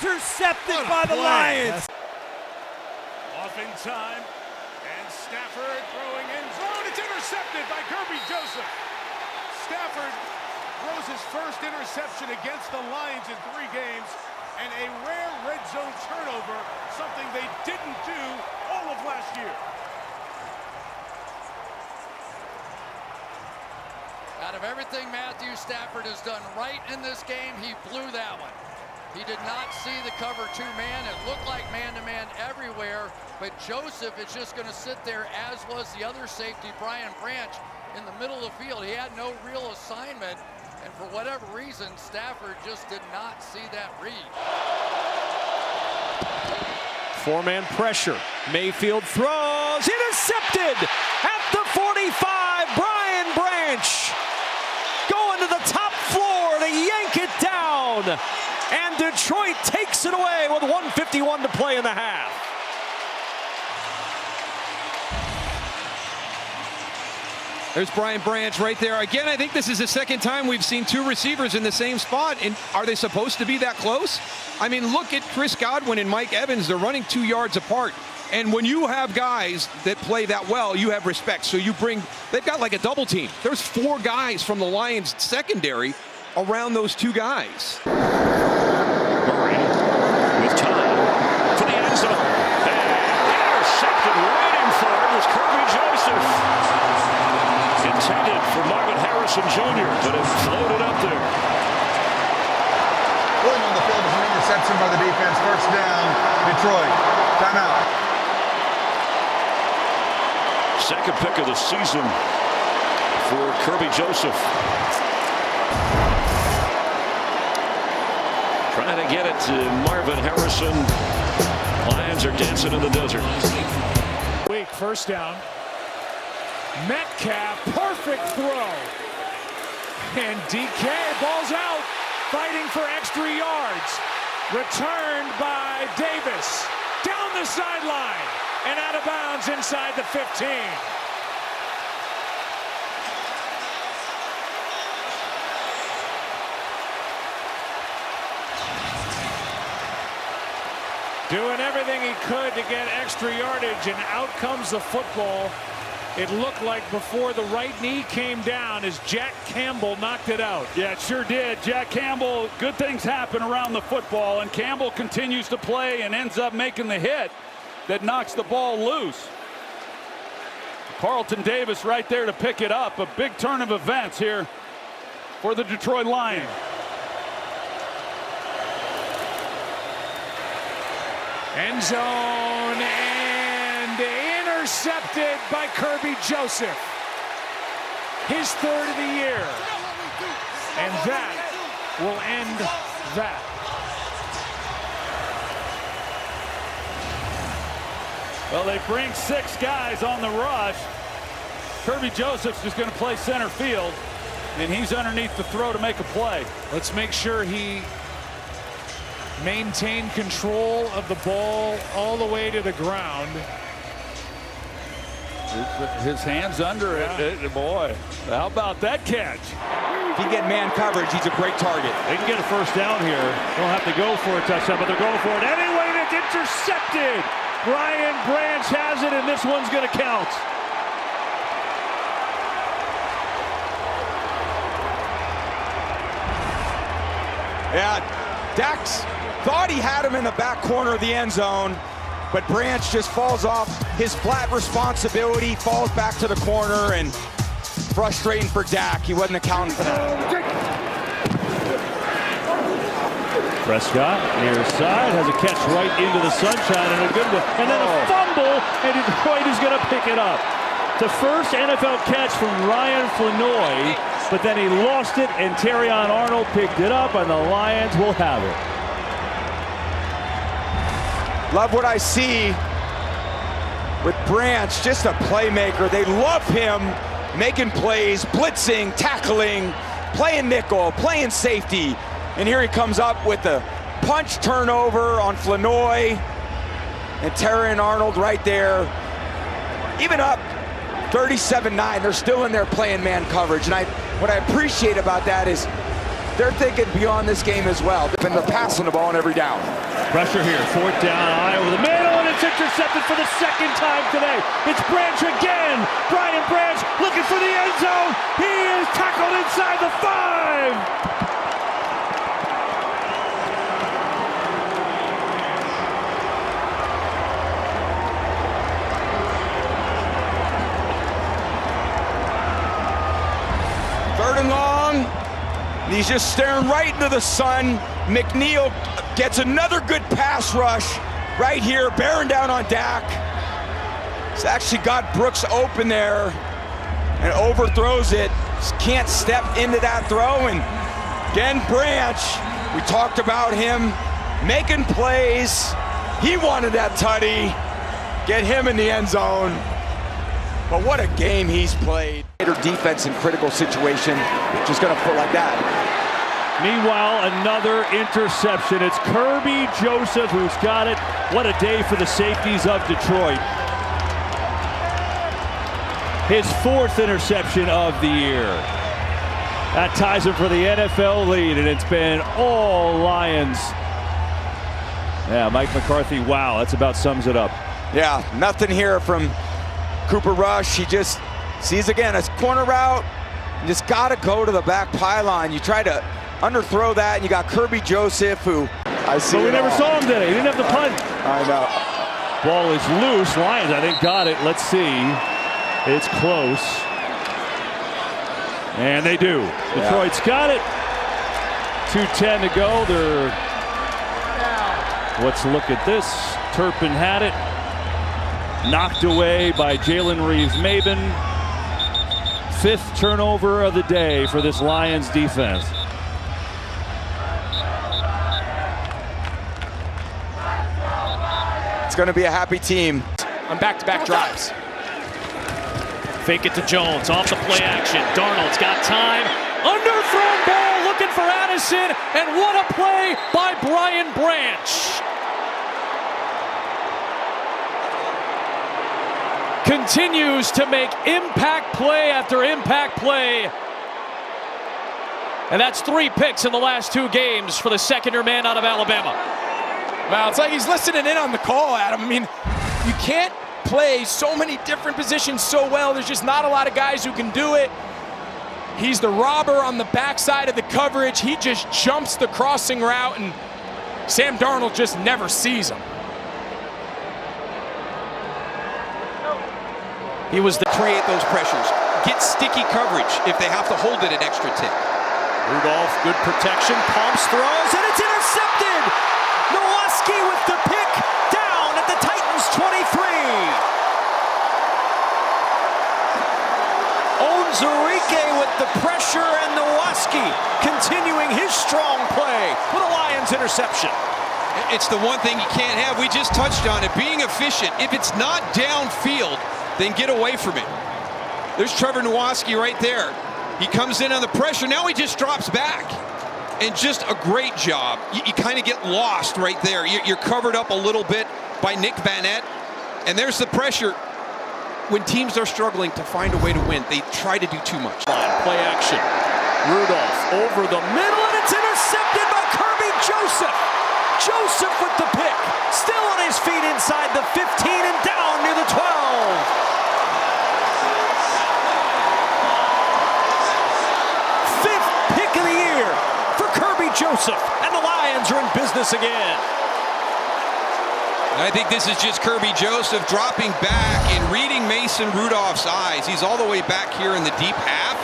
intercepted by the Lions. Off in time, and Stafford throwing in zone. It's intercepted by Kirby Joseph. Stafford throws his first interception against the Lions in 3 games, and a rare red zone turnover, something they didn't do all of last year. Out of everything Matthew Stafford has done right in this game, he blew that one. He did not see the cover 2-man. It looked like man-to-man everywhere, but Joseph is just going to sit there, as was the other safety, Brian Branch, in the middle of the field. He had no real assignment, and for whatever reason, Stafford just did not see that read. 4-man pressure. Mayfield throws. Intercepted at the 45. Brian Branch going to the top floor to yank it down. And Detroit takes it away with 1:51 to play in the half. There's Brian Branch right there. Again, I think this is the second time we've seen 2 receivers in the same spot. And are they supposed to be that close? I mean, look at Chris Godwin and Mike Evans. They're running 2 yards apart. And when you have guys that play that well, you have respect. So they've got like a double team. There's 4 guys from the Lions secondary around those 2 guys. Murray with time for the end zone. And intercepted, waiting for it was Kirby Joseph. Intended for Marvin Harrison Jr., but it floated up there. Pulling on the field is an interception by the defense. First down, Detroit. Timeout. Second pick of the season for Kirby Joseph. Trying to get it to Marvin Harrison. Lions are dancing in the desert. Weak first down. Metcalf, perfect throw. And DK, ball's out, fighting for extra yards. Returned by Davis. Down the sideline and out of bounds inside the 15. Doing everything he could to get extra yardage, and out comes the football. It looked like before the right knee came down as Jack Campbell knocked it out. Yeah, it sure did. Jack Campbell, good things happen around the football, and Campbell continues to play and ends up making the hit that knocks the ball loose. Carlton Davis right there to pick it up. A big turn of events here for the Detroit Lions. End zone and intercepted by Kirby Joseph. His 3rd of the year. And that will end that. Well, they bring 6 guys on the rush. Kirby Joseph's just going to play center field, and he's underneath the throw to make a play. Let's make sure he maintained control of the ball all the way to the ground. His hands under it. Boy, how about that catch? If you get man coverage, he's a great target. They can get a first down here. Don't have to go for a touchdown, but they're going for it anyway, and it's intercepted. Brian Branch has it, and this one's going to count. Yeah, Dax thought he had him in the back corner of the end zone, but Branch just falls off his flat responsibility, falls back to the corner, and frustrating for Dak. He wasn't accounting for that. Prescott, near side, has a catch right into the sunshine, and a good one. And then a fumble, and Detroit is going to pick it up. The first NFL catch from Ryan Flanoy, but then he lost it, and Terrion Arnold picked it up, and the Lions will have it. Love what I see with Branch, just a playmaker. They love him making plays, blitzing, tackling, playing nickel, playing safety. And here he comes up with the punch turnover on Flanoy, and Terrion Arnold right there. Even up 37-9, they're still in there playing man coverage. And what I appreciate about that is they're thinking beyond this game as well. And they're passing the ball on every down. Pressure here, 4th down, Iowa the middle, and it's intercepted for the 2nd time today. It's Branch again. Brian Branch looking for the end zone. He is tackled inside the 5. Third and long. He's just staring right into the sun. McNeil gets another good pass rush right here, bearing down on Dak. He's actually got Brooks open there and overthrows it. Just can't step into that throw. And again, Branch, we talked about him making plays. He wanted that tutty. Get him in the end zone. But what a game he's played. Defense in critical situation, just gonna put like that. Meanwhile, another interception. It's Kirby Joseph who's got it. What a day for the safeties of Detroit. His 4th interception of the year. That ties him for the NFL lead, and it's been all Lions. Yeah, Mike McCarthy, wow, that's about sums it up. Yeah, nothing here from Cooper Rush. He just sees again a corner route. You just gotta go to the back pylon. You try to underthrow that, and you got Kirby Joseph, who I see. But we never saw him today. He didn't have the punt. I know. Ball is loose. Lions, I think, got it. Let's see. It's close. And they do. Detroit's got it. 2:10 to go. Let's look at this. Turpin had it. Knocked away by Jalen Reeves-Maybin. 5th turnover of the day for this Lions defense. It's going to be a happy team. On back-to-back drives. Fake it to Jones, off the play action. Darnold's got time. Underthrown ball, looking for Addison, and what a play by Brian Branch. Continues to make impact play after impact play. And that's 3 picks in the last 2 games for the second-year man out of Alabama. Well, it's like he's listening in on the call, Adam. I mean, you can't play so many different positions so well. There's just not a lot of guys who can do it. He's the robber on the backside of the coverage. He just jumps the crossing route, and Sam Darnold just never sees him. He was to create those pressures, get sticky coverage if they have to hold it an extra tick. Rudolph, good protection, pumps, throws, and it's intercepted! Nowaski with the pick, down at the Titans' 23. Onzurike with the pressure, and Nowaski continuing his strong play with a Lions interception. It's the one thing you can't have. We just touched on it. Being efficient. If it's not downfield, then get away from it. There's Trevor Nowaski right there. He comes in on the pressure. Now he just drops back. And just a great job. You kind of get lost right there. You're covered up a little bit by Nick Vanette. And there's the pressure. When teams are struggling to find a way to win, they try to do too much. Play action. Rudolph over the middle, and it's intercepted by Kirby Joseph. Joseph with the pick. Still on his feet inside the 15 and down near the 12. Joseph, and the Lions are in business again. I think this is just Kirby Joseph dropping back and reading Mason Rudolph's eyes. He's all the way back here in the deep half,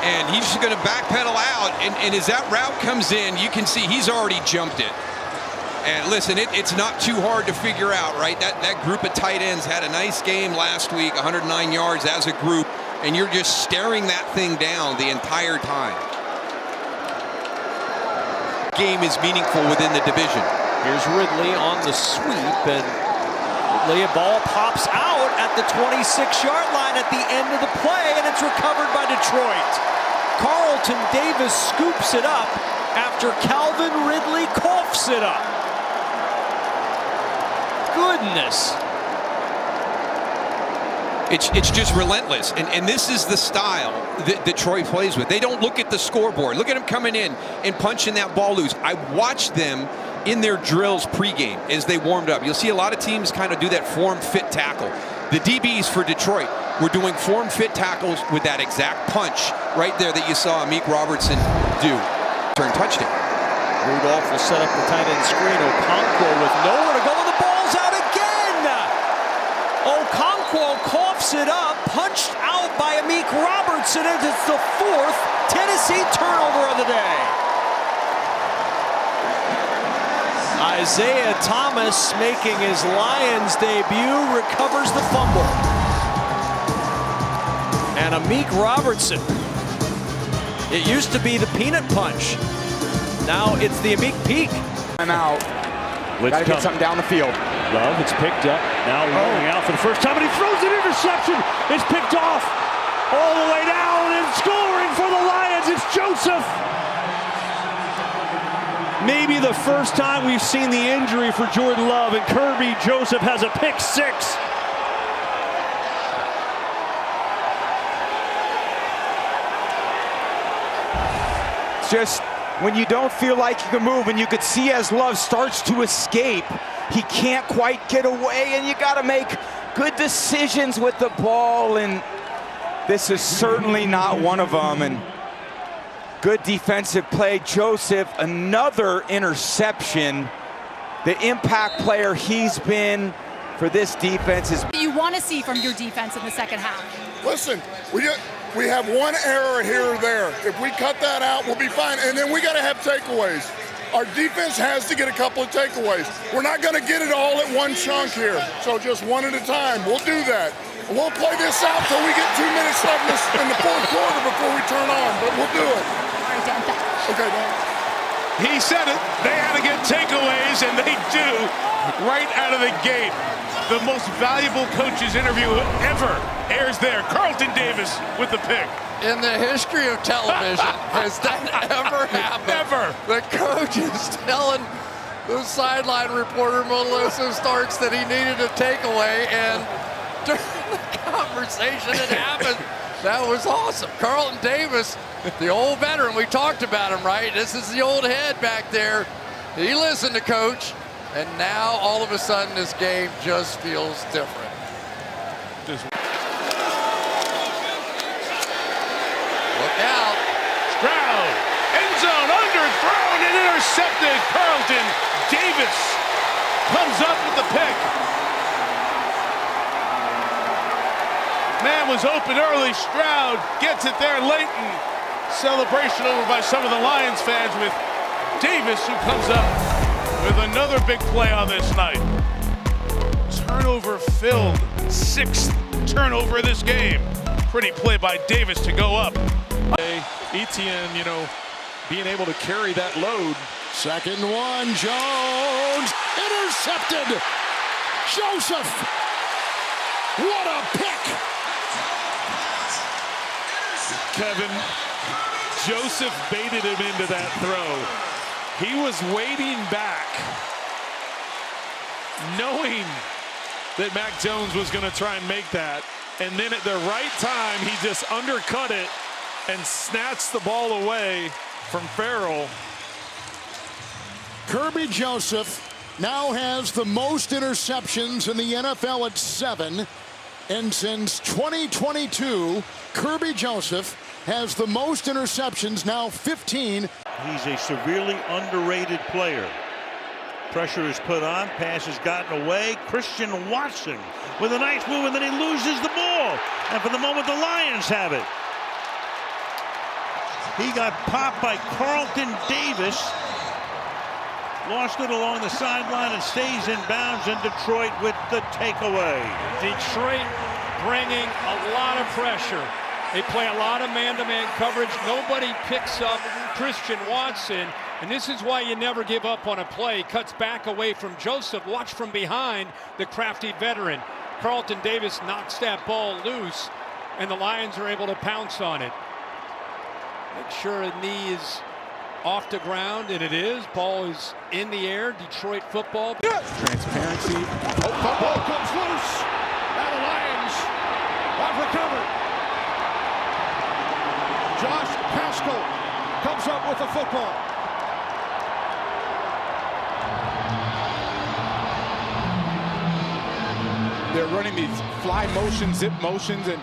and he's just going to backpedal out. And as that route comes in, you can see he's already jumped it. And listen, it's not too hard to figure out, right? That group of tight ends had a nice game last week, 109 yards as a group, and you're just staring that thing down the entire time. Game is meaningful within the division. Here's Ridley on the sweep, and Ridley, a ball pops out at the 26-yard line at the end of the play, and it's recovered by Detroit. Carlton Davis scoops it up after Calvin Ridley coughs it up. Goodness. It's just relentless. And this is the style that Detroit plays with. They don't look at the scoreboard. Look at them coming in and punching that ball loose. I watched them in their drills pregame as they warmed up. You'll see a lot of teams kind of do that form-fit tackle. The DBs for Detroit were doing form-fit tackles with that exact punch right there that you saw Amik Robertson do. Turn touchdown. Rudolph will set up the tight end screen. Okonkwo with nowhere to go, and the ball's out again. Okonkwo coughs it up, punched out by Amik Robertson, and it's the 4th Tennessee turnover of the day. Isaiah Thomas, making his Lions debut, recovers the fumble. And Amik Robertson. It used to be the peanut punch. Now it's the Amik Peak. I'm out. Gotta get something down the field. Love, it's picked up. Now rolling out for the first time, and he throws an interception. It's picked off all the way down, and scoring for the Lions. It's Joseph. Maybe the first time we've seen the injury for Jordan Love, and Kirby Joseph has a pick 6. Just when you don't feel like you can move, and you could see as Love starts to escape, he can't quite get away, and you got to make good decisions with the ball, and this is certainly not one of them. And good defensive play. Joseph, another interception. The impact player he's been for this defense is. You want to see from your defense in the second half? Listen, we have one error here or there. If we cut that out, we'll be fine. And then we got to have takeaways. Our defense has to get a couple of takeaways. We're not going to get it all at one chunk here. So just one at a time. We'll do that. We'll play this out till we get 2 minutes left in the fourth quarter before we turn on, but we'll do it. Okay, Dan. He said it. They had to get takeaways, and they do right out of the gate. The most valuable coach's interview ever airs there. Carlton Davis with the pick. In the history of television, has that ever happened? Never. The coach is telling the sideline reporter, Melissa Starks, that he needed a takeaway, and during the conversation it happened. That was awesome. Carlton Davis, the old veteran, we talked about him, right? This is the old head back there. He listened to Coach, and now all of a sudden this game just feels different. Look out. Stroud, end zone, underthrown and intercepted. Carlton Davis comes up with the pick. Man was open early. Stroud gets it there late, and celebration over by some of the Lions fans with Davis, who comes up with another big play on this night. Turnover filled, 6th turnover of this game. Pretty play by Davis to go up. Etienne, being able to carry that load. 2nd and 1, Jones, intercepted. Joseph, what a pick. Kevin, Joseph baited him into that throw. He was waiting back, knowing that Mac Jones was going to try and make that. And then at the right time, he just undercut it and snatched the ball away from Farrell. Kirby Joseph now has the most interceptions in the NFL at 7. And since 2022, Kirby Joseph has the most interceptions, now 15. He's a severely underrated player. Pressure is put on, pass has gotten away. Christian Watson with a nice move, and then he loses the ball. And for the moment, the Lions have it. He got popped by Carlton Davis. Lost it along the sideline and stays in bounds, and Detroit with the takeaway. Detroit bringing a lot of pressure. They play a lot of man-to-man coverage. Nobody picks up Christian Watson, and this is why you never give up on a play. Cuts back away from Joseph. Watch from behind, the crafty veteran. Carlton Davis knocks that ball loose, and the Lions are able to pounce on it. Make sure the knee is off the ground, and it is. Ball is in the air. Detroit football. Transparency. Oh, ball comes loose. Now the Lions Have recovered. Josh Paschal comes up with the football. They're running these fly motions, zip motions, and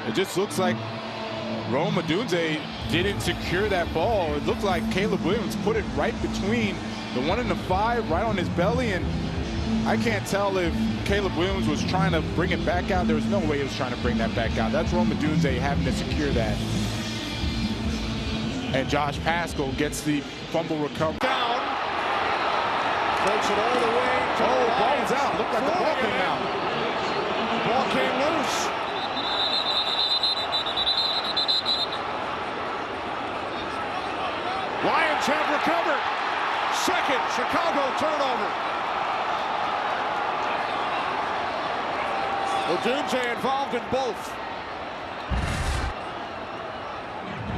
it just looks like Rome Odunze didn't secure that ball. It looked like Caleb Williams put it right between the 1 and the 5, right on his belly, and I can't tell if Caleb Williams was trying to bring it back out. There was no way he was trying to bring that back out. That's Rome Odunze having to secure that. And Josh Paschal gets the fumble recovery. Down. Takes it all the way to the ball's out. Looked like the ball came out. Ball came loose. Lions have recovered. Second Chicago turnover. Odunze involved in both.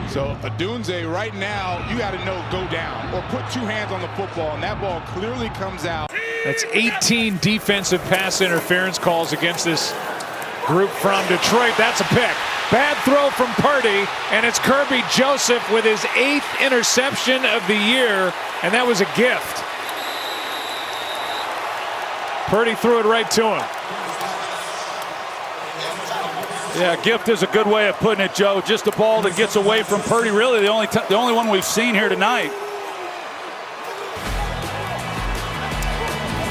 So Odunze right now, you got to know go down or put two hands on the football, and that ball clearly comes out. That's 18 defensive pass interference calls against this group from Detroit. That's a pick. Bad throw from Purdy, and it's Kirby Joseph with his 8th interception of the year, and that was a gift. Purdy threw it right to him. Yeah, gift is a good way of putting it, Joe. Just a ball that gets away from Purdy. Really, the only one we've seen here tonight.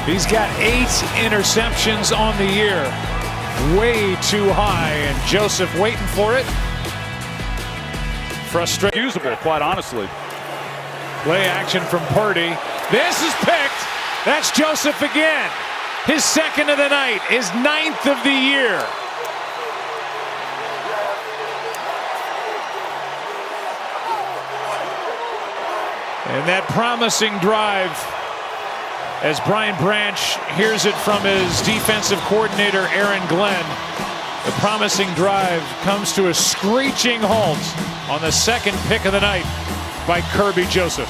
He's got 8 interceptions on the year. Way too high, and Joseph waiting for it. Frustrating. Usable, quite honestly. Play action from Purdy. This is picked. That's Joseph again. His 2nd of the night, his 9th of the year. And that promising drive, as Brian Branch hears it from his defensive coordinator, Aaron Glenn, the promising drive comes to a screeching halt on the 2nd pick of the night by Kirby Joseph.